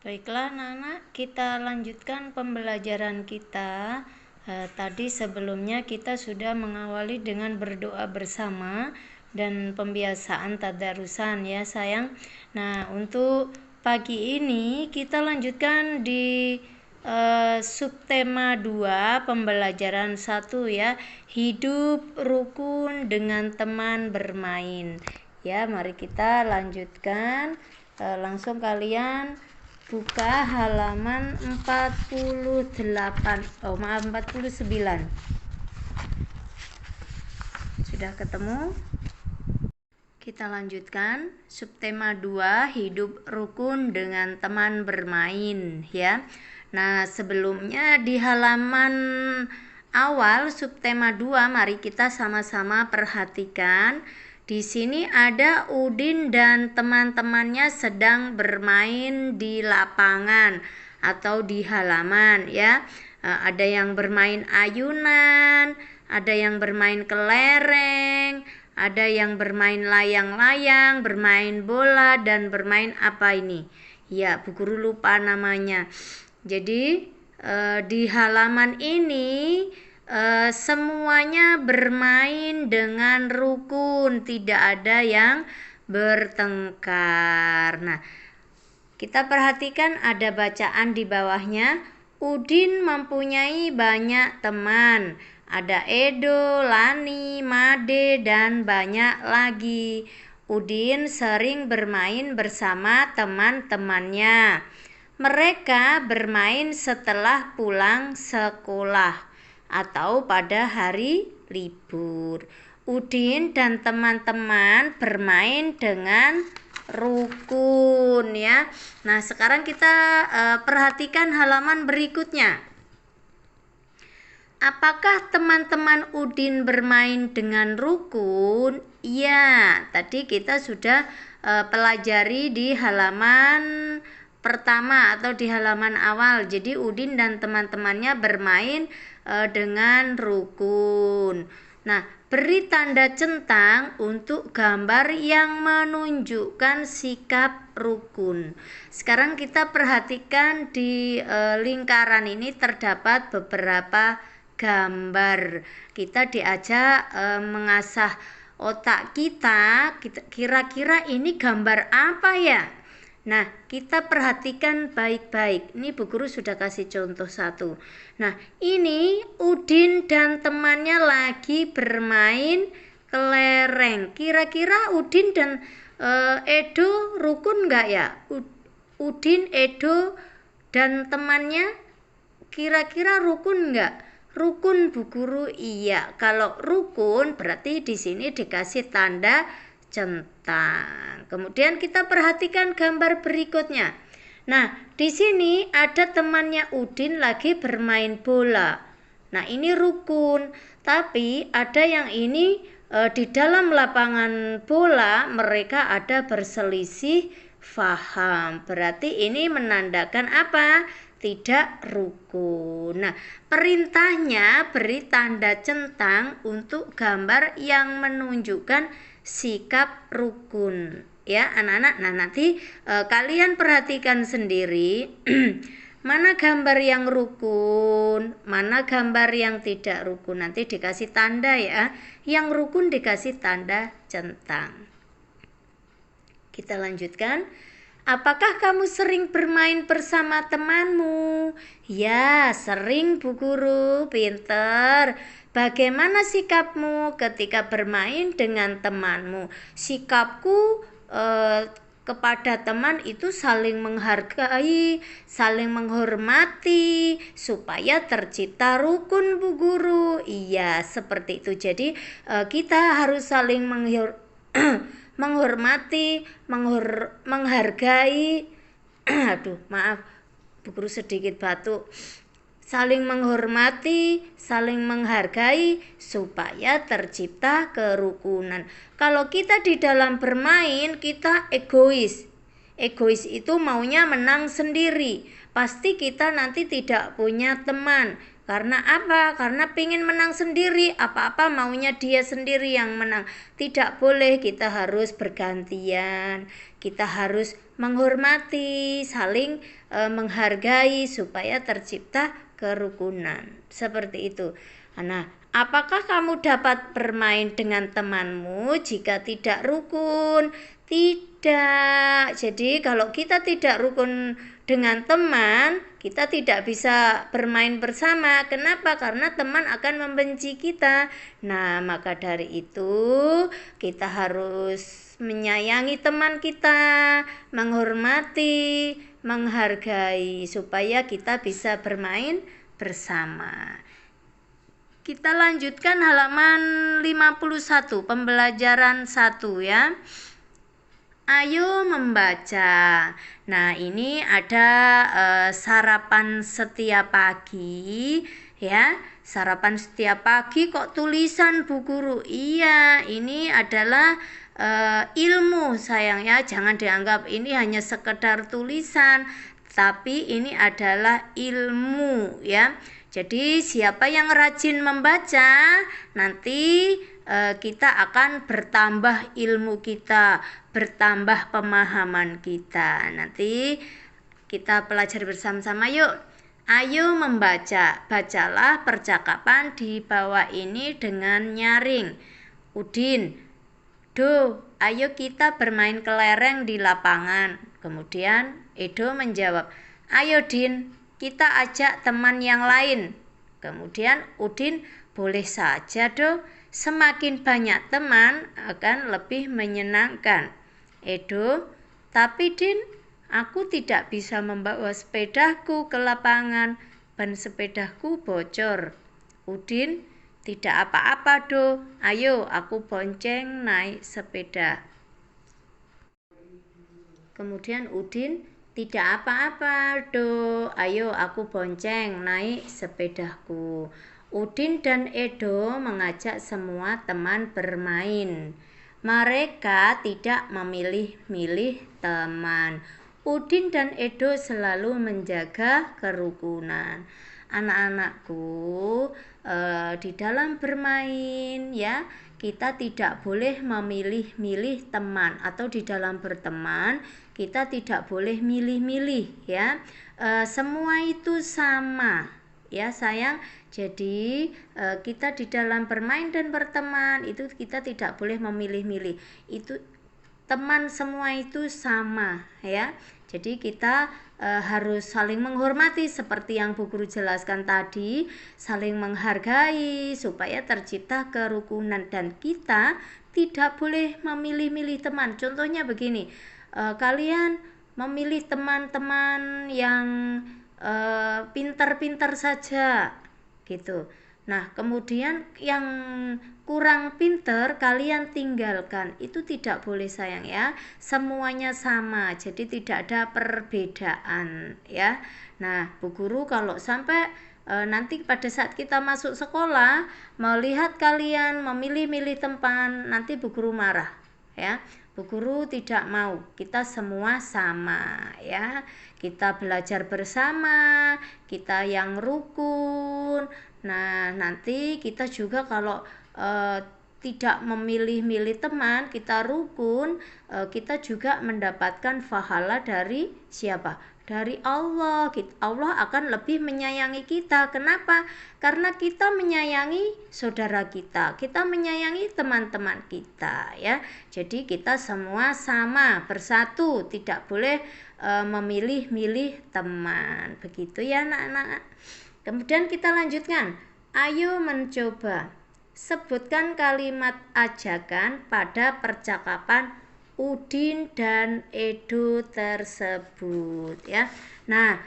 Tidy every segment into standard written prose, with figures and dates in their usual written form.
Baiklah anak-anak, kita lanjutkan pembelajaran kita. Tadi sebelumnya kita sudah mengawali dengan berdoa bersama dan pembiasaan tadarusan ya sayang. Nah, untuk pagi ini kita lanjutkan di subtema 2 pembelajaran 1 ya, hidup rukun dengan teman bermain. Ya, mari kita lanjutkan. Langsung kalian buka halaman 49. Sudah ketemu? Kita lanjutkan subtema 2, hidup rukun dengan teman bermain ya. Nah, sebelumnya di halaman awal subtema 2 mari kita sama-sama perhatikan. Di sini ada Udin dan teman-temannya sedang bermain di lapangan atau di halaman ya. Ada yang bermain ayunan, ada yang bermain kelereng, ada yang bermain layang-layang, bermain bola, dan bermain apa ini? Ya, Bu Guru lupa namanya. Jadi di halaman ini semuanya bermain dengan rukun, tidak ada yang bertengkar. Nah, kita perhatikan ada bacaan di bawahnya. Udin mempunyai banyak teman. Ada Edo, Lani, Made, dan banyak lagi. Udin sering bermain bersama teman-temannya. Mereka bermain setelah pulang sekolah atau pada hari libur. Udin dan teman-teman bermain dengan rukun ya. Nah, sekarang kita perhatikan halaman berikutnya. Apakah teman-teman Udin bermain dengan rukun? Ya, tadi kita sudah pelajari di halaman pertama atau di halaman awal. Jadi Udin dan teman-temannya bermain dengan rukun. Nah, beri tanda centang untuk gambar yang menunjukkan sikap rukun. Sekarang kita perhatikan di lingkaran ini terdapat beberapa gambar. Kita diajak mengasah otak kita. Kira-kira ini gambar apa ya? Nah, kita perhatikan baik-baik. Ini Bu Guru sudah kasih contoh satu. Nah, ini Udin dan temannya lagi bermain kelereng. Kira-kira Udin dan Edo rukun nggak ya? Udin, Edo, dan temannya kira-kira rukun nggak? Rukun Bu Guru, iya. Kalau rukun berarti di sini dikasih tanda centang. Kemudian kita perhatikan gambar berikutnya. Nah, di sini ada temannya Udin lagi bermain bola. Nah, ini rukun. Tapi ada yang ini di dalam lapangan bola mereka ada berselisih faham. Berarti ini menandakan apa? Tidak rukun. Nah, perintahnya beri tanda centang untuk gambar yang menunjukkan sikap rukun ya anak-anak. Nah, nanti kalian perhatikan sendiri mana gambar yang rukun, mana gambar yang tidak rukun. Nanti dikasih tanda ya. Yang rukun dikasih tanda centang. Kita lanjutkan. Apakah kamu sering bermain bersama temanmu? Ya, sering Bu Guru, pinter. Bagaimana sikapmu ketika bermain dengan temanmu? Sikapku kepada teman itu saling menghargai, saling menghormati, supaya tercipta rukun Bu Guru. Iya, seperti itu. Jadi kita harus saling menghormati, menghargai. Aduh, maaf, Bu Guru sedikit batuk. Saling menghormati, saling menghargai supaya tercipta kerukunan. Kalau kita di dalam bermain, kita egois. Egois itu maunya menang sendiri. Pasti kita nanti tidak punya teman. Karena apa? Karena pengen menang sendiri, apa-apa maunya dia sendiri yang menang. Tidak boleh, kita harus bergantian. Kita harus menghormati, saling menghargai supaya tercipta kerukunan. Seperti itu. Nah, apakah kamu dapat bermain dengan temanmu jika tidak rukun? Tidak. Jadi kalau kita tidak rukun dengan teman, kita tidak bisa bermain bersama. Kenapa? Karena teman akan membenci kita. Nah, maka dari itu kita harus menyayangi teman kita, menghormati, menghargai supaya kita bisa bermain bersama. Kita lanjutkan halaman 51, pembelajaran 1 ya. Ayo membaca. Nah, ini ada sarapan setiap pagi ya. Sarapan setiap pagi kok tulisan Bu Guru? Iya, ini adalah ilmu sayang ya. Jangan dianggap ini hanya sekedar tulisan, tapi ini adalah ilmu ya. Jadi siapa yang rajin membaca, nanti kita akan bertambah ilmu kita, bertambah pemahaman kita. Nanti kita pelajari bersama-sama yuk. Ayo membaca. Bacalah percakapan di bawah ini dengan nyaring. Udin, Do, ayo kita bermain kelereng di lapangan. Kemudian Edo menjawab, ayo Din, kita ajak teman yang lain. Kemudian Udin, boleh saja Do, semakin banyak teman akan lebih menyenangkan. Edo, tapi Din, aku tidak bisa membawa sepedaku ke lapangan, ban sepedaku bocor. Udin, tidak apa-apa Do, ayo aku bonceng naik sepeda. Kemudian Udin, tidak apa-apa Do, ayo aku bonceng naik sepedaku. Udin dan Edo mengajak semua teman bermain. Mereka tidak memilih-milih teman. Udin dan Edo selalu menjaga kerukunan. Anak-anakku, di dalam bermain ya, kita tidak boleh memilih-milih teman, atau di dalam berteman kita tidak boleh milih-milih ya. Semua itu sama ya sayang. Jadi kita di dalam bermain dan berteman itu kita tidak boleh memilih-milih. Itu teman semua itu sama ya. Jadi kita harus saling menghormati seperti yang Bu Guru jelaskan tadi, saling menghargai supaya tercipta kerukunan, dan kita tidak boleh memilih-milih teman. Contohnya begini, kalian memilih teman-teman yang pintar-pintar saja gitu. Nah, kemudian yang kurang pintar kalian tinggalkan. Itu tidak boleh sayang ya. Semuanya sama, jadi tidak ada perbedaan ya. Nah, Bu Guru kalau sampai nanti pada saat kita masuk sekolah melihat kalian memilih-milih teman, nanti Bu Guru marah ya. Bu Guru tidak mau, kita semua sama ya. Kita belajar bersama, kita yang rukun. Nah, nanti kita juga kalau tidak memilih-milih teman, kita rukun, kita juga mendapatkan pahala dari siapa? Dari Allah. Allah akan lebih menyayangi kita. Kenapa? Karena kita menyayangi saudara kita, kita menyayangi teman-teman kita ya. Jadi kita semua sama, bersatu, tidak boleh memilih-milih teman. Begitu ya anak-anak. Kemudian kita lanjutkan. Ayo mencoba. Sebutkan kalimat ajakan pada percakapan Udin dan Edo tersebut ya. Nah,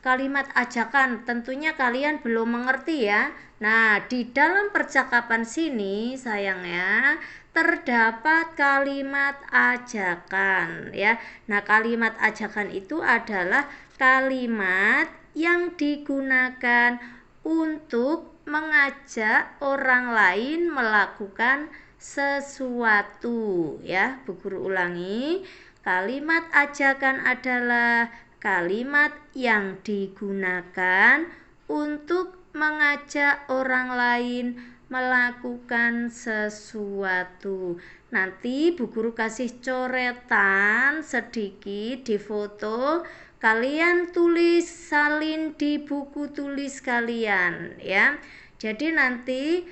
kalimat ajakan tentunya kalian belum mengerti ya. Nah, di dalam percakapan sini sayangnya terdapat kalimat ajakan ya. Nah, kalimat ajakan itu adalah kalimat yang digunakan untuk mengajak orang lain melakukan sesuatu ya. Bu Guru ulangi, kalimat ajakan adalah kalimat yang digunakan untuk mengajak orang lain melakukan sesuatu. Nanti Bu Guru kasih coretan sedikit di foto, kalian tulis salin di buku tulis kalian ya. Jadi nanti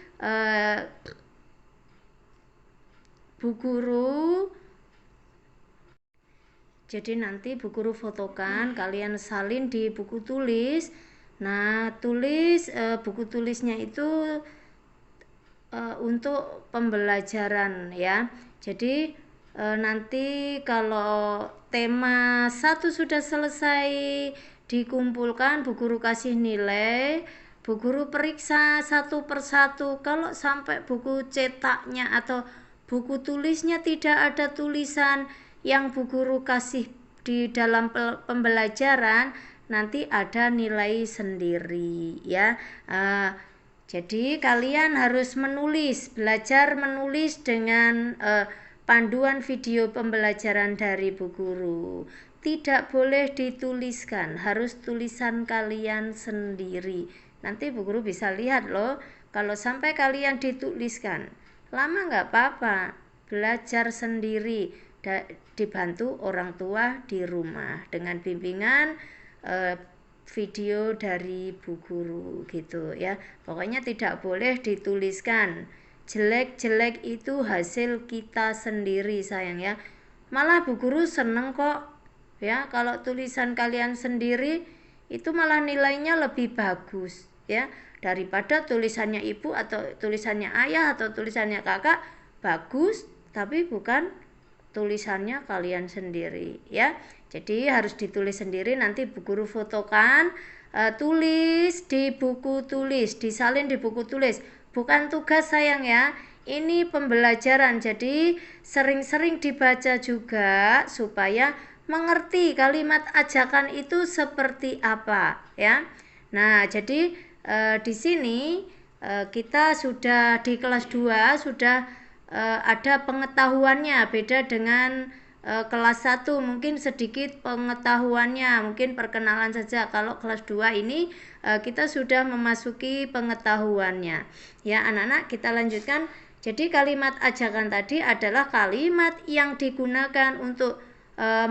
Bu Guru fotokan, kalian salin di buku tulis. Nah, tulis buku tulisnya itu untuk pembelajaran ya. Jadi nanti kalau tema 1 sudah selesai dikumpulkan, Bu Guru kasih nilai, Bu Guru periksa satu persatu. Kalau sampai buku cetaknya atau buku tulisnya tidak ada tulisan yang Bu Guru kasih di dalam pembelajaran, nanti ada nilai sendiri ya. Jadi kalian harus belajar menulis dengan panduan video pembelajaran dari Bu Guru. Tidak boleh dituliskan, harus tulisan kalian sendiri. Nanti Bu Guru bisa lihat loh, kalau sampai kalian dituliskan. Lama nggak apa-apa, belajar sendiri, dibantu orang tua di rumah dengan bimbingan video dari Bu Guru gitu ya. Pokoknya tidak boleh dituliskan. Jelek-jelek itu hasil kita sendiri sayang ya. Malah Bu Guru seneng kok ya kalau tulisan kalian sendiri itu malah nilainya lebih bagus ya daripada tulisannya ibu atau tulisannya ayah atau tulisannya kakak bagus tapi bukan tulisannya kalian sendiri ya. Jadi harus ditulis sendiri, nanti Bu Guru fotokan, tulis di buku tulis, disalin di buku tulis. Bukan tugas sayang ya, ini pembelajaran, jadi sering-sering dibaca juga supaya mengerti kalimat ajakan itu seperti apa ya. Nah, jadi di sini kita sudah di kelas 2 sudah ada pengetahuannya, beda dengan kelas 1 mungkin sedikit pengetahuannya, mungkin perkenalan saja. Kalau kelas 2 ini kita sudah memasuki pengetahuannya ya anak-anak. Kita lanjutkan. Jadi kalimat ajakan tadi adalah kalimat yang digunakan untuk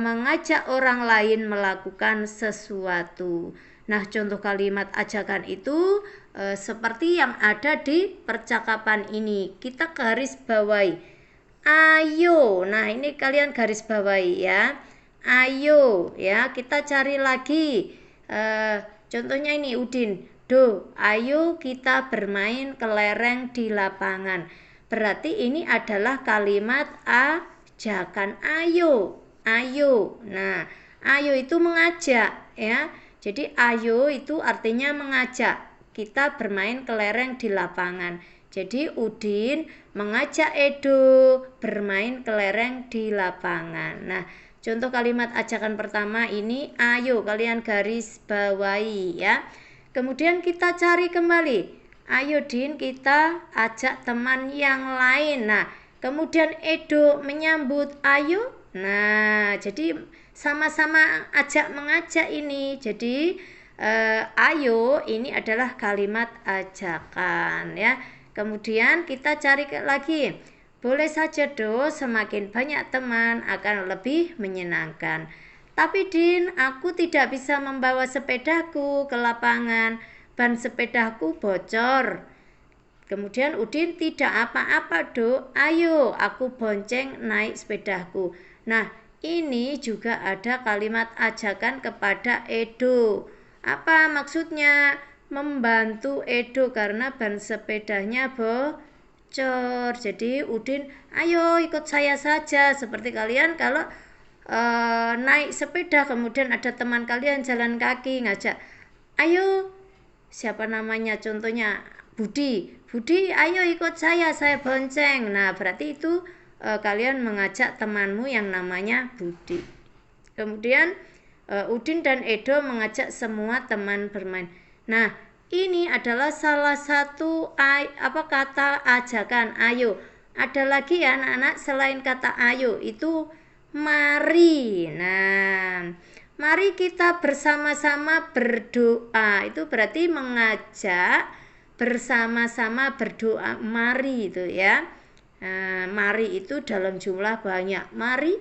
mengajak orang lain melakukan sesuatu. Nah, contoh kalimat ajakan itu seperti yang ada di percakapan ini. Kita garis bawahi. Ayo. Nah, ini kalian garis bawahi ya. Ayo ya, kita cari lagi. Contohnya ini Udin. Ayo kita bermain kelereng di lapangan. Berarti ini adalah kalimat ajakan. Ayo. Nah, ayo itu mengajak ya. Jadi ayo itu artinya mengajak kita bermain kelereng di lapangan. Jadi Udin mengajak Edo bermain kelereng di lapangan. Nah, contoh kalimat ajakan pertama ini ayo, kalian garis bawahi ya. Kemudian kita cari kembali. Ayo Din, kita ajak teman yang lain. Nah, kemudian Edo menyambut ayo. Nah, jadi sama-sama mengajak ini. Jadi ayo ini adalah kalimat ajakan ya. Kemudian kita cari lagi. Boleh saja semakin banyak teman akan lebih menyenangkan. Tapi Din, aku tidak bisa membawa sepedaku ke lapangan. Ban sepedaku bocor. Kemudian Udin, tidak apa-apa ayo aku bonceng naik sepedaku. Nah, ini juga ada kalimat ajakan kepada Edo. Apa maksudnya? Membantu Edo karena ban sepedanya bocor. Jadi Udin, ayo ikut saya saja. Seperti kalian kalau naik sepeda kemudian ada teman kalian jalan kaki ngajak, ayo, siapa namanya, contohnya Budi, ayo ikut saya bonceng. Nah, berarti itu kalian mengajak temanmu yang namanya Budi. Kemudian Udin dan Edo mengajak semua teman bermain. Nah, ini adalah salah satu kata ajakan ayo. Ada lagi ya anak-anak selain kata ayo, itu mari. Nah, Mari kita bersama-sama berdoa. Itu berarti mengajak bersama-sama berdoa. Mari itu ya. Mari itu dalam jumlah banyak. Mari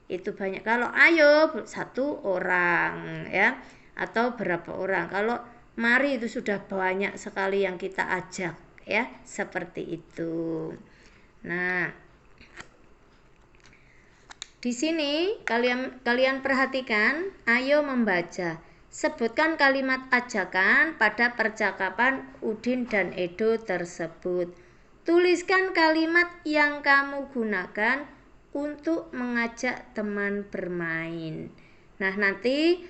itu banyak. Kalau ayo satu orang ya, atau berapa orang. Kalau mari itu sudah banyak sekali yang kita ajak ya, seperti itu. Nah, di sini kalian perhatikan, ayo membaca. Sebutkan kalimat ajakan pada percakapan Udin dan Edo tersebut. Tuliskan kalimat yang kamu gunakan untuk mengajak teman bermain. Nah, nanti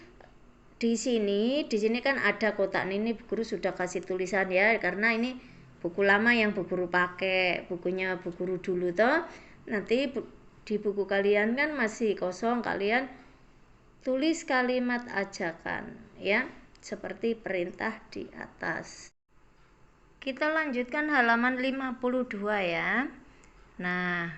di sini kan ada kotak ini, guru sudah kasih tulisan ya, karena ini buku lama yang bu guru pakai, bukunya bu guru dulu toh. Nanti di buku kalian kan masih kosong, kalian tulis kalimat ajakan ya, seperti perintah di atas. Kita lanjutkan halaman 52 ya. Nah,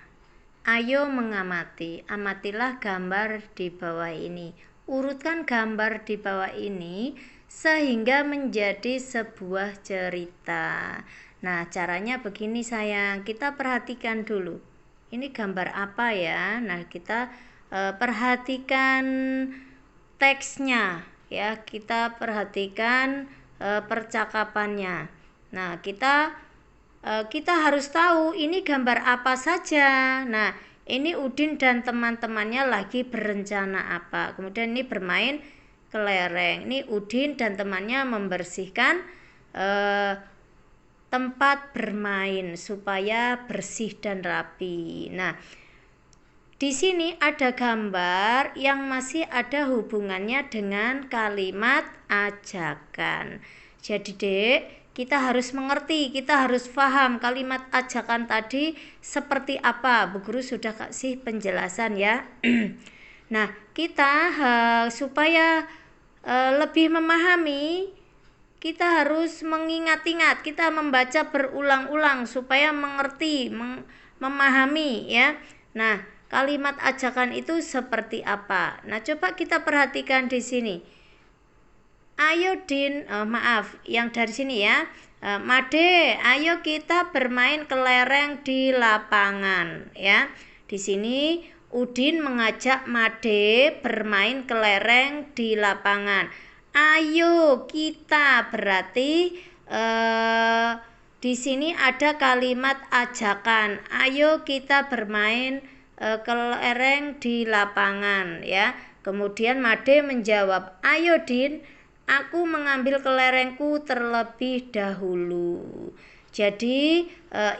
ayo mengamati. Amatilah gambar di bawah ini. Urutkan gambar di bawah ini sehingga menjadi sebuah cerita. Nah, caranya begini sayang, kita perhatikan dulu. Ini gambar apa ya? Nah, kita perhatikan teksnya ya. Kita perhatikan percakapannya. Nah, kita harus tahu ini gambar apa saja. Nah, ini Udin dan teman-temannya lagi berencana apa. Kemudian ini bermain kelereng. Ini Udin dan temannya membersihkan tempat bermain supaya bersih dan rapi. Nah, di sini ada gambar yang masih ada hubungannya dengan kalimat ajakan. Jadi Dek, kita harus mengerti, kita harus paham kalimat ajakan tadi seperti apa. Bu Guru sudah kasih penjelasan ya. Nah, kita supaya lebih memahami, kita harus mengingat-ingat, kita membaca berulang-ulang supaya mengerti, memahami ya. Nah, kalimat ajakan itu seperti apa? Nah, coba kita perhatikan di sini. Ayo Din, yang dari sini ya. Made, ayo kita bermain kelereng di lapangan ya. Di sini Udin mengajak Made bermain kelereng di lapangan. Ayo kita, berarti di sini ada kalimat ajakan. Ayo kita bermain kelereng di lapangan ya. Kemudian Made menjawab, ayo Din, aku mengambil kelerengku terlebih dahulu. Jadi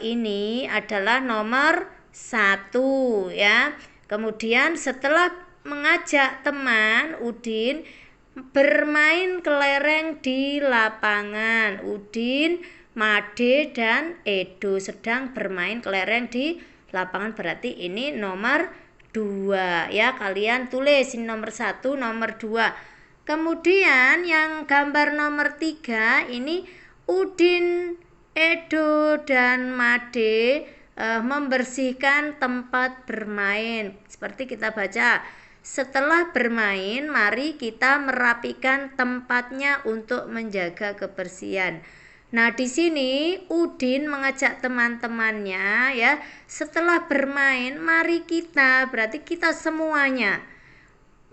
ini adalah nomor 1 ya. Kemudian setelah mengajak teman Udin bermain kelereng di lapangan, Udin, Made, dan Edo sedang bermain kelereng di lapangan, berarti ini nomor 2 ya. Kalian tulis ini nomor 1, nomor 2. Kemudian yang gambar nomor 3 ini Udin, Edo, dan Made membersihkan tempat bermain. Seperti kita baca, setelah bermain, mari kita merapikan tempatnya untuk menjaga kebersihan. Nah, di sini Udin mengajak teman-temannya ya, setelah bermain, mari kita, berarti kita semuanya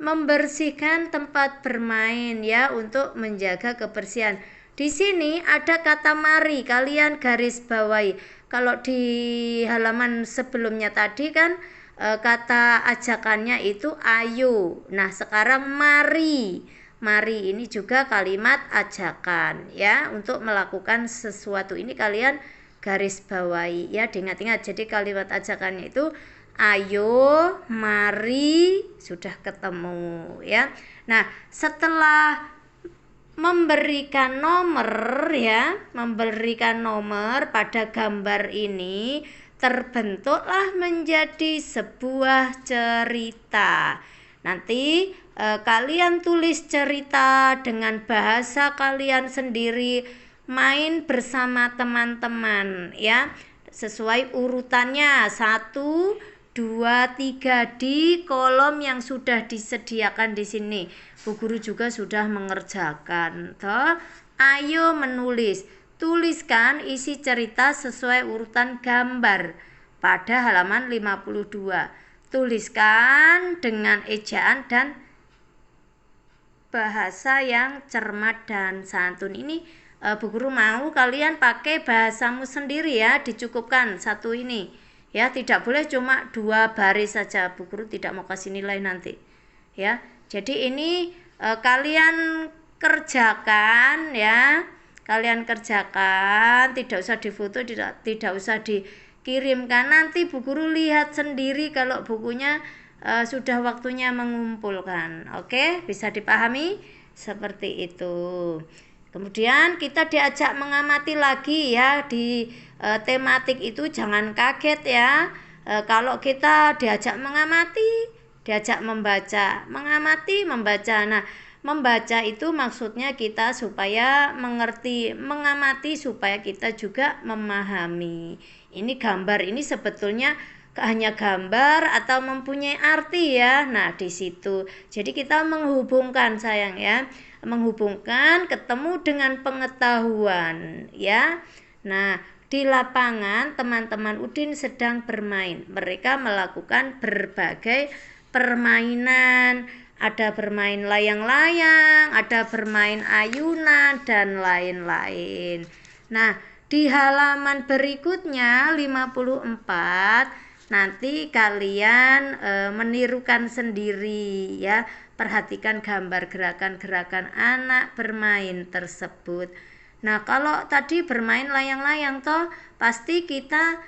membersihkan tempat bermain ya untuk menjaga kebersihan. Di sini ada kata mari, kalian garis bawahi. Kalau di halaman sebelumnya tadi kan kata ajakannya itu ayo. Nah, sekarang mari. Mari ini juga kalimat ajakan ya, untuk melakukan sesuatu. Ini kalian garis bawahi ya, diingat-ingat. Jadi kalimat ajakannya itu ayo, mari, sudah ketemu ya. Nah, setelah memberikan nomor ya, memberikan nomor pada gambar ini, terbentuklah menjadi sebuah cerita. Nanti kalian tulis cerita dengan bahasa kalian sendiri, main bersama teman-teman ya, sesuai urutannya 1, 2, 3 di kolom yang sudah disediakan di sini. Bu Guru juga sudah mengerjakan. Toh, ayo menulis. Tuliskan isi cerita sesuai urutan gambar pada halaman 52. Tuliskan dengan ejaan dan bahasa yang cermat dan santun. Ini Bu Guru mau kalian pakai bahasamu sendiri ya, dicukupkan satu ini. Ya, tidak boleh cuma 2 baris saja. Bu Guru tidak mau kasih nilai nanti. Ya. Jadi ini kalian kerjakan ya. Kalian kerjakan, tidak usah difoto, tidak usah dikirimkan. Nanti Bu Guru lihat sendiri kalau bukunya sudah waktunya mengumpulkan. Oke, bisa dipahami seperti itu. Kemudian kita diajak mengamati lagi ya di tematik itu, jangan kaget ya. Kalau kita diajak mengamati, diajak membaca, mengamati, membaca. Nah, membaca itu maksudnya kita supaya mengerti, mengamati supaya kita juga memahami. Ini gambar ini sebetulnya hanya gambar atau mempunyai arti ya. Nah, di situ. Jadi kita menghubungkan sayang ya. Menghubungkan ketemu dengan pengetahuan ya. Nah, di lapangan teman-teman Udin sedang bermain. Mereka melakukan berbagai permainan. Ada bermain layang-layang, ada bermain ayunan dan lain-lain. Nah, di halaman berikutnya 54 nanti kalian menirukan sendiri ya. Perhatikan gambar gerakan-gerakan anak bermain tersebut. Nah, kalau tadi bermain layang-layang toh pasti kita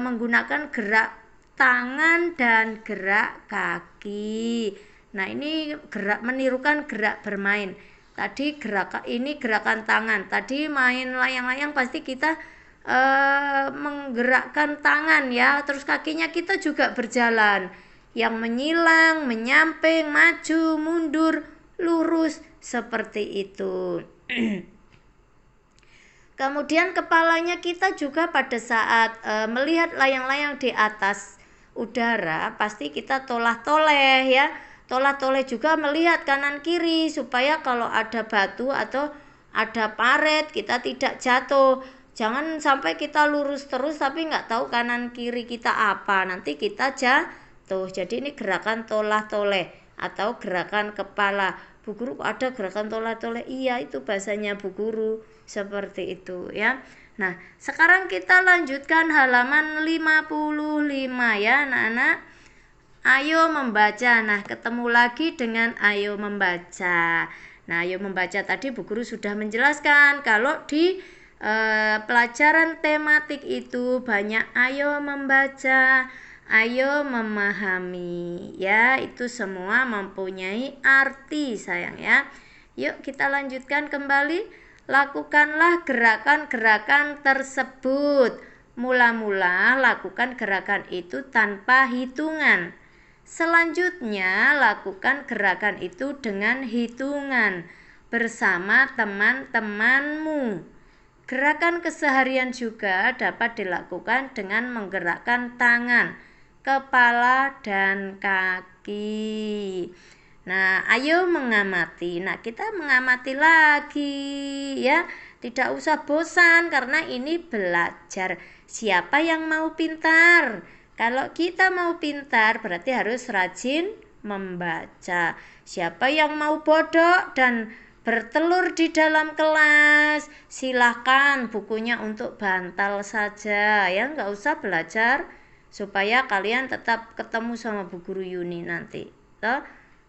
menggunakan gerak tangan dan gerak kaki. Nah, ini gerak menirukan gerak bermain. Tadi ini gerakan tangan. Tadi main layang-layang pasti kita menggerakkan tangan ya, terus kakinya kita juga berjalan, yang menyilang, menyamping, maju, mundur, lurus, seperti itu. Kemudian kepalanya kita juga pada saat melihat layang-layang di atas udara pasti kita tolah-toleh ya. Tolah-toleh juga melihat kanan kiri supaya kalau ada batu atau ada paret kita tidak jatuh. Jangan sampai kita lurus terus tapi nggak tahu kanan kiri kita apa, nanti kita jatuh. Jadi ini gerakan tolah-toleh atau gerakan kepala. Bu Guru ada gerakan tolah-toleh? Iya, itu bahasanya Bu Guru. Seperti itu ya. Nah, sekarang kita lanjutkan halaman 55 ya anak-anak. Ayo membaca. Nah, ketemu lagi dengan ayo membaca. Nah, ayo membaca tadi Bu Guru sudah menjelaskan kalau di pelajaran tematik itu banyak ayo membaca, ayo memahami ya, itu semua mempunyai arti sayang ya. Yuk kita lanjutkan kembali. Lakukanlah gerakan-gerakan tersebut. Mula-mula lakukan gerakan itu tanpa hitungan. Selanjutnya lakukan gerakan itu dengan hitungan bersama teman-temanmu. Gerakan keseharian juga dapat dilakukan dengan menggerakkan tangan, kepala, dan kaki. Nah, ayo mengamati. Nah, kita mengamati lagi ya. Tidak usah bosan karena ini belajar. Siapa yang mau pintar? Kalau kita mau pintar berarti harus rajin membaca. Siapa yang mau bodoh dan bertelur di dalam kelas, silahkan bukunya untuk bantal saja ya, nggak usah belajar supaya kalian tetap ketemu sama Bu Guru Yuni nanti. Toh?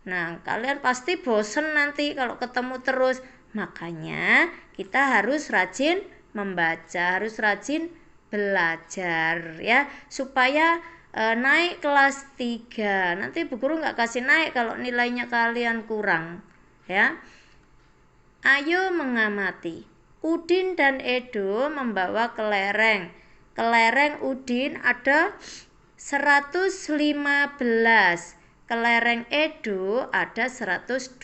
Nah, kalian pasti bosen nanti kalau ketemu terus. Makanya kita harus rajin membaca, harus rajin belajar ya, supaya naik kelas 3. Nanti Bu Guru nggak kasih naik kalau nilainya kalian kurang ya. Ayo mengamati. Udin dan Edo membawa kelereng. Kelereng Udin ada 115. Kelereng Edo ada 124.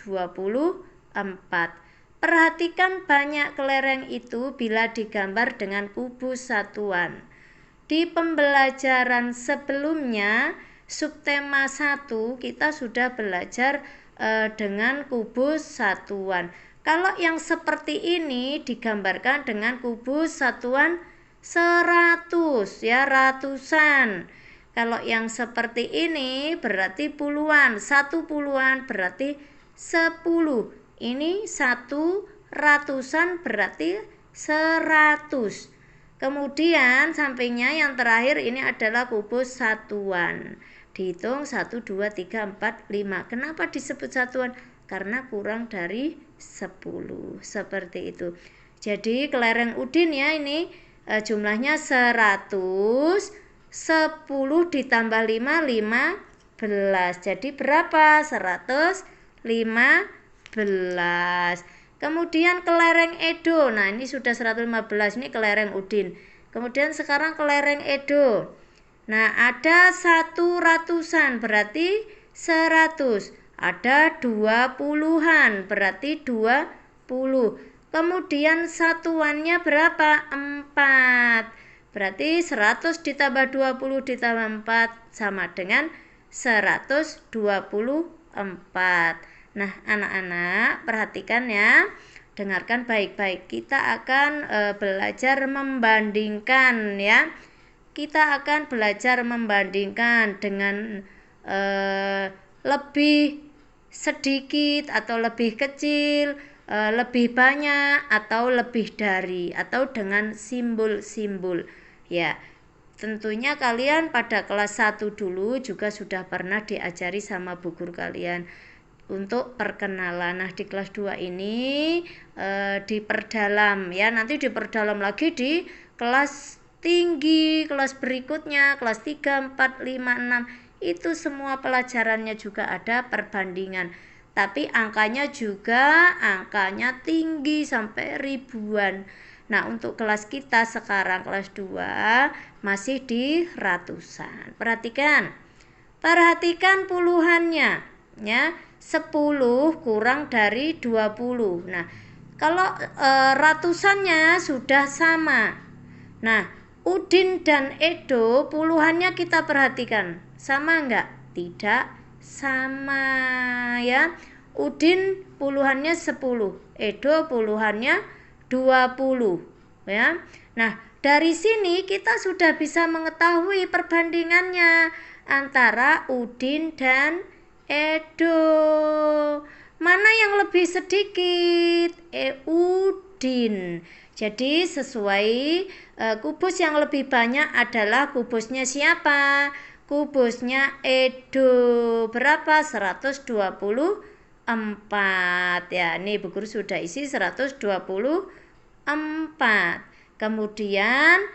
Perhatikan banyak kelereng itu bila digambar dengan kubus satuan. Di pembelajaran sebelumnya, subtema 1 kita sudah belajar dengan kubus satuan. Kalau yang seperti ini digambarkan dengan kubus satuan 100 ya, ratusan. Kalau yang seperti ini berarti puluhan, satu puluhan berarti 10. Ini satu ratusan berarti 100. Kemudian sampingnya yang terakhir ini adalah kubus satuan. Dihitung 1, 2, 3, 4, 5. Kenapa disebut satuan? Karena kurang dari 10. Seperti itu. Jadi kelereng Udin ya ini jumlahnya 100. 10 ditambah 5, 15. Jadi berapa? 115. Kemudian kelereng Edo. Nah, ini sudah 115. Ini kelereng Udin. Kemudian sekarang kelereng Edo. Nah, ada 1 ratusan berarti 100. Ada 20-an berarti 20. Kemudian satuannya berapa? 4. Berarti 100 ditambah 20 ditambah 4 sama dengan 124. Nah, anak-anak perhatikan ya, dengarkan baik-baik. Kita akan belajar membandingkan ya. Kita akan belajar membandingkan dengan lebih sedikit atau lebih kecil, lebih banyak atau lebih dari, atau dengan simbol-simbol. Ya, tentunya kalian pada kelas 1 dulu juga sudah pernah diajari sama bu guru kalian untuk perkenalan. Nah, di kelas 2 ini diperdalam ya, nanti diperdalam lagi di kelas tinggi, kelas berikutnya, kelas 3, 4, 5, 6. Itu semua pelajarannya juga ada perbandingan. Tapi angkanya tinggi sampai ribuan. Nah, untuk kelas kita sekarang kelas 2 masih di ratusan. Perhatikan puluhannya ya. 10 kurang dari 20. Nah, kalau ratusannya sudah sama. Nah, Udin dan Edo puluhannya kita perhatikan. Sama enggak? Tidak sama ya. Udin puluhannya 10, Edo puluhannya 20 ya. Nah, dari sini kita sudah bisa mengetahui perbandingannya antara Udin dan Edo. Mana yang lebih sedikit? Udin. Jadi sesuai kubus yang lebih banyak adalah kubusnya siapa? Kubusnya Edo. Berapa? 124 ya. Ini bu guru sudah isi 124. Kemudian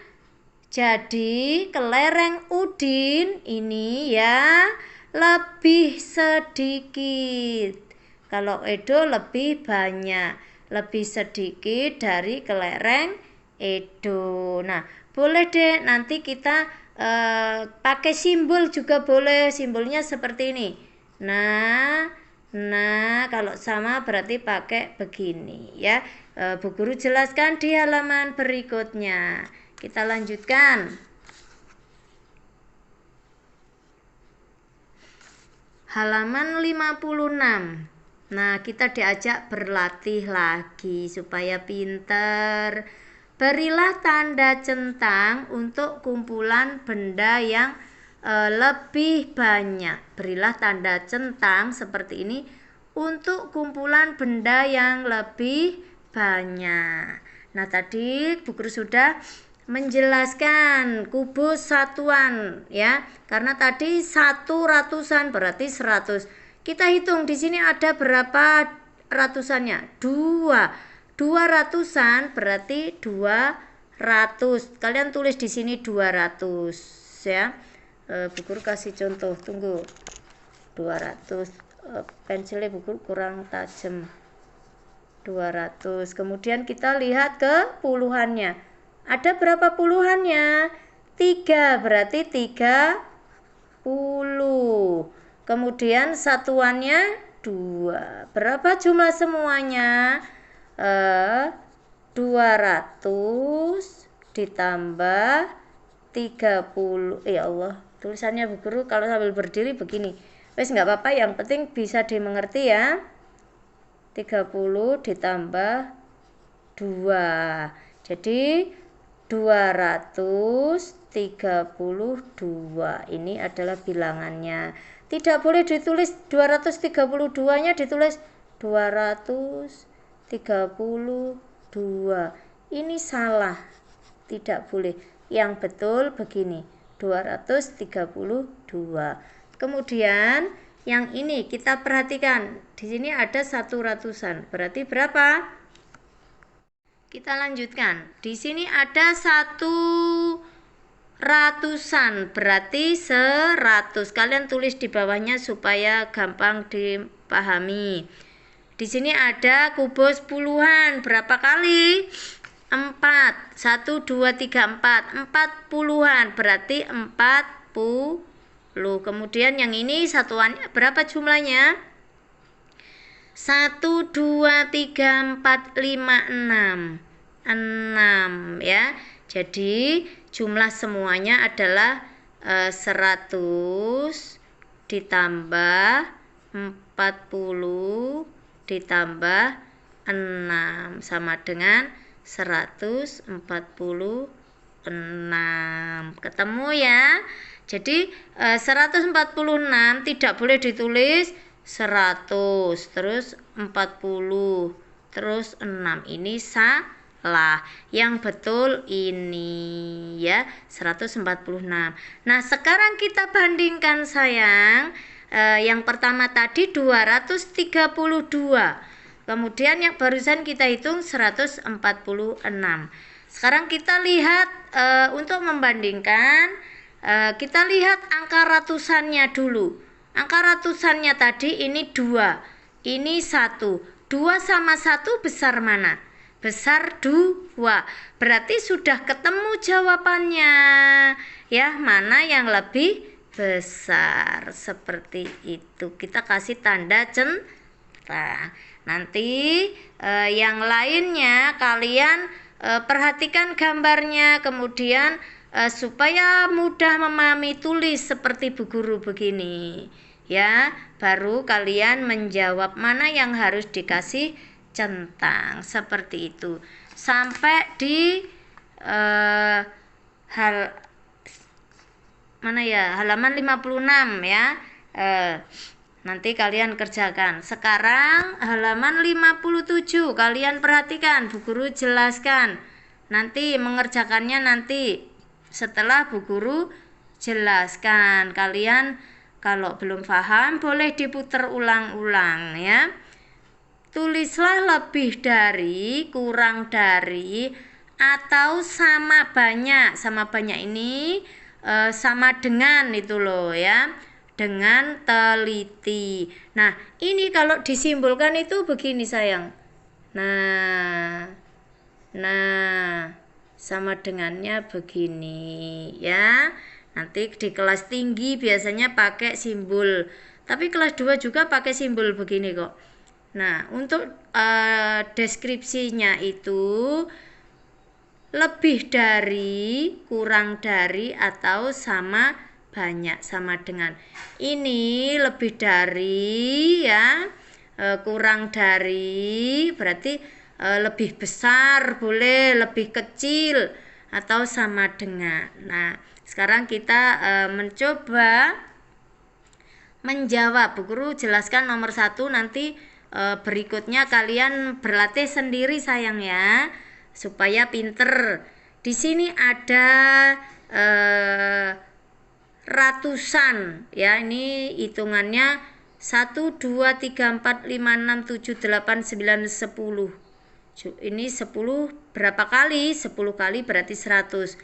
jadi kelereng Udin ini ya lebih sedikit. Kalau Edo lebih banyak, lebih sedikit dari kelereng Edo. Nah, boleh deh nanti kita pakai simbol juga boleh. Simbolnya seperti ini. Nah, kalau sama berarti pakai begini ya. Bu guru jelaskan di halaman berikutnya. Kita lanjutkan. Halaman 56. Nah, kita diajak berlatih lagi supaya pinter. Berilah tanda centang untuk kumpulan benda yang lebih banyak. Berilah tanda centang seperti ini untuk kumpulan benda yang lebih banyak. Nah, tadi bu guru sudah menjelaskan kubus satuan ya, karena tadi 1 ratusan berarti 100. Kita hitung di sini ada berapa ratusannya? 2 ratusan berarti 200. Kalian tulis di sini 200 ya. Bu guru kasih contoh, tunggu. 200. Pensilnya bu guru kurang tajam. 200. Kemudian kita lihat ke puluhannya. Ada berapa puluhannya? 3, berarti 30. Kemudian satuannya 2. Berapa jumlah semuanya? 200 ditambah 30. Ya Allah, tulisannya Bu Guru kalau sambil berdiri begini. Wes nggak apa-apa, yang penting bisa dimengerti ya. 30 ditambah 2. Jadi 232. Ini adalah bilangannya. Tidak boleh ditulis 232-nya, ditulis 232. Ini salah. Tidak boleh. Yang betul begini, 232. Kemudian yang ini kita perhatikan. Di sini ada 1 ratusan. Berarti berapa? Kita lanjutkan. Di sini ada 1 ratusan, berarti 100. Kalian tulis di bawahnya supaya gampang dipahami. Di sini ada kubus puluhan. Berapa kali? 4. 1, 2, 3, 4. 4 puluhan, berarti 40. Kemudian yang ini satuannya berapa jumlahnya? 1, 2, 3, 4, 5, 6. 6 ya. Jadi jumlah semuanya adalah 100 ditambah 40 ditambah 6 sama dengan 146. Ketemu ya. Jadi 146 tidak boleh ditulis 100 terus 40 terus 6. Ini salah. Yang betul ini ya, 146. Nah, sekarang kita bandingkan sayang. Yang pertama tadi 232. Kemudian yang barusan kita hitung 146. Sekarang kita lihat untuk membandingkan, kita lihat angka ratusannya dulu. Angka ratusannya tadi ini 2, ini 1. 2 sama 1 besar mana? Besar 2. Berarti sudah ketemu jawabannya. Ya, mana yang lebih besar? Seperti itu. Kita kasih tanda centang. Nanti yang lainnya kalian perhatikan gambarnya, kemudian supaya mudah memahami, tulis seperti Bu Guru begini ya, baru kalian menjawab mana yang harus dikasih centang seperti itu sampai di halaman 56 ya. Nanti kalian kerjakan. Sekarang halaman 57 kalian perhatikan, Bu Guru jelaskan. Nanti mengerjakannya nanti setelah Bu Guru jelaskan. Kalian kalau belum paham boleh diputar ulang-ulang ya. Tulislah lebih dari, kurang dari, atau sama banyak. Sama banyak ini sama dengan itu loh ya, dengan teliti. Nah, ini kalau disimbolkan itu begini sayang. Nah, sama dengannya begini ya. Nanti di kelas tinggi biasanya pakai simbol, tapi kelas 2 juga pakai simbol begini kok. Nah, untuk deskripsinya itu lebih dari, kurang dari, atau sama banyak, sama dengan. Ini lebih dari ya, kurang dari berarti lebih besar, boleh lebih kecil, atau sama dengan. Nah, sekarang kita mencoba menjawab. Bu Guru jelaskan nomor 1, nanti berikutnya kalian berlatih sendiri sayang ya, supaya pinter. Di sini ada ratusan ya, ini hitungannya 1, 2, 3, 4, 5, 6, 7, 8, 9, 10. Ini 10 berapa kali? 10 kali berarti 100.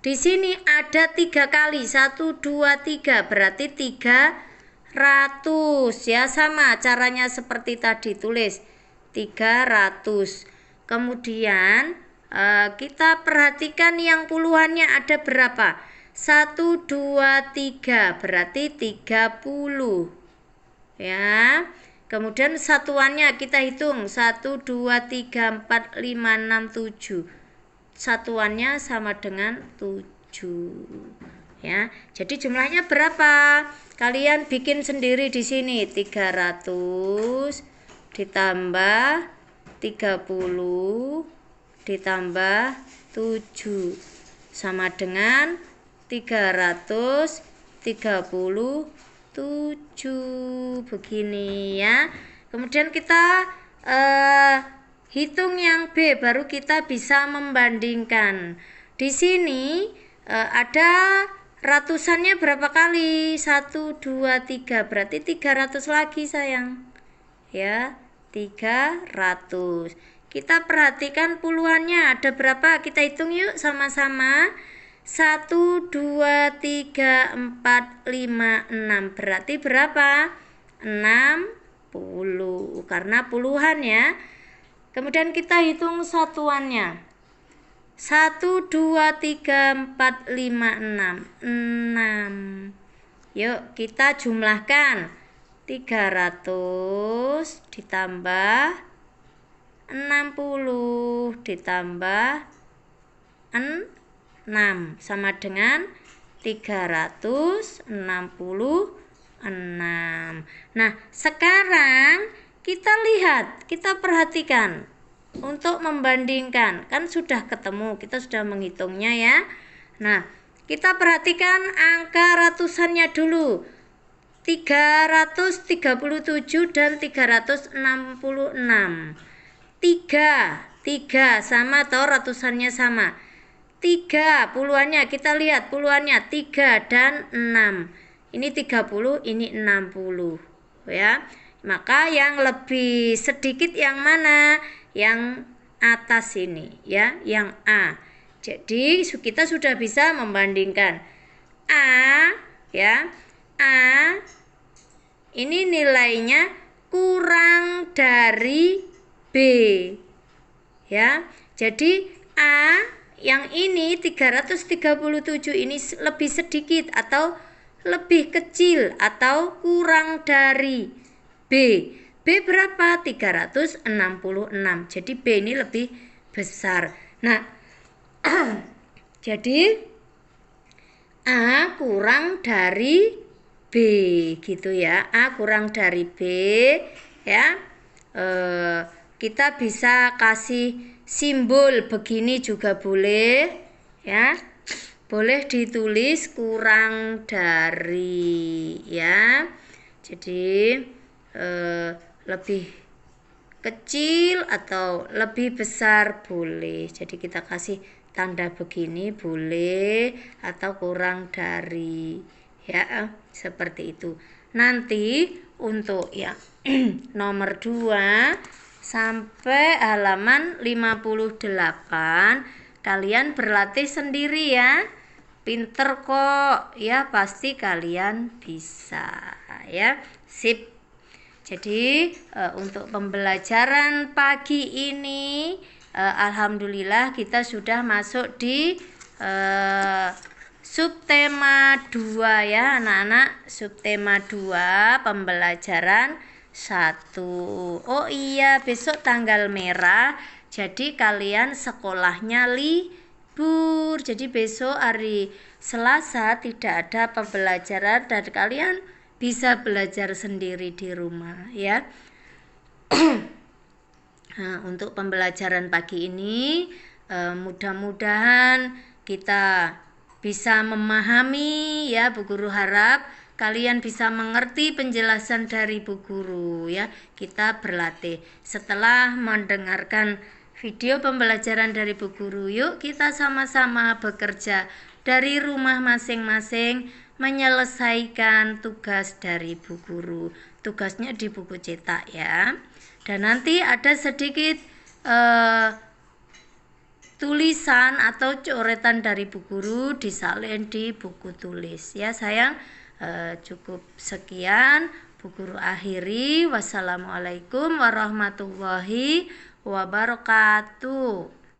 Di sini ada 3 kali, 1, 2, 3 berarti 300 ya. Sama caranya seperti tadi, tulis 300. Kemudian kita perhatikan yang puluhannya ada berapa? 1, 2, 3 berarti 30 ya. Kemudian satuannya kita hitung 1, 2, 3, 4, 5, 6, 7. Satuannya sama dengan 7. Ya, jadi jumlahnya berapa? Kalian bikin sendiri di sini. 300 ditambah 30 ditambah 7 sama dengan 337 begini ya. Kemudian kita hitung yang B, baru kita bisa membandingkan. Di sini ada ratusannya berapa kali? 1, 2, 3, berarti 300 lagi sayang ya, 300. Kita perhatikan puluhannya ada berapa, kita hitung yuk sama-sama. 1, 2, 3, 4, 5, 6, berarti berapa? 60, karena puluhan ya. Kemudian kita hitung satuannya. 1, 2, 3, 4, 5, 6, 6. Yuk kita jumlahkan. 300 ditambah 60 ditambah 6 sama dengan 366. Nah, sekarang kita lihat, kita perhatikan untuk membandingkan. Kan sudah ketemu, kita sudah menghitungnya ya. Nah, kita perhatikan angka ratusannya dulu. 337 dan 366. 3 sama atau ratusannya sama. 3 puluhannya, kita lihat puluhannya 3 dan 6. Ini 30, ini 60 ya. Maka yang lebih sedikit yang mana? Yang atas ini ya, yang A. Jadi kita sudah bisa membandingkan A ya. A ini nilainya kurang dari B ya. Jadi A yang ini 337 ini lebih sedikit atau lebih kecil atau kurang dari B. B berapa? 366. Jadi B ini lebih besar. Nah, jadi A kurang dari B gitu ya. A kurang dari B ya. Kita bisa kasih simbol begini juga boleh ya. Boleh ditulis kurang dari ya. Jadi lebih kecil atau lebih besar boleh. Jadi kita kasih tanda begini boleh, atau kurang dari ya, seperti itu. Nanti untuk ya nomor 2 sampai halaman 58 kalian berlatih sendiri ya. Pinter kok ya, pasti kalian bisa ya. Sip. Jadi untuk pembelajaran pagi ini alhamdulillah kita sudah masuk di subtema 2 ya anak-anak. Subtema 2 pembelajaran 1. Oh iya, besok tanggal merah, jadi kalian sekolahnya libur. Jadi besok hari Selasa tidak ada pembelajaran dan kalian bisa belajar sendiri di rumah ya. Nah, untuk pembelajaran pagi ini mudah-mudahan kita bisa memahami ya. Bu Guru harap kalian bisa mengerti penjelasan dari Bu Guru ya. Kita berlatih setelah mendengarkan video pembelajaran dari Bu Guru. Yuk kita sama-sama bekerja dari rumah masing-masing menyelesaikan tugas dari Bu Guru. Tugasnya di buku cetak ya. Dan nanti ada sedikit tulisan atau coretan dari Bu Guru disalin di buku tulis ya sayang. Cukup sekian, Bu Guru akhiri. Wassalamualaikum warahmatullahi wabarakatuh.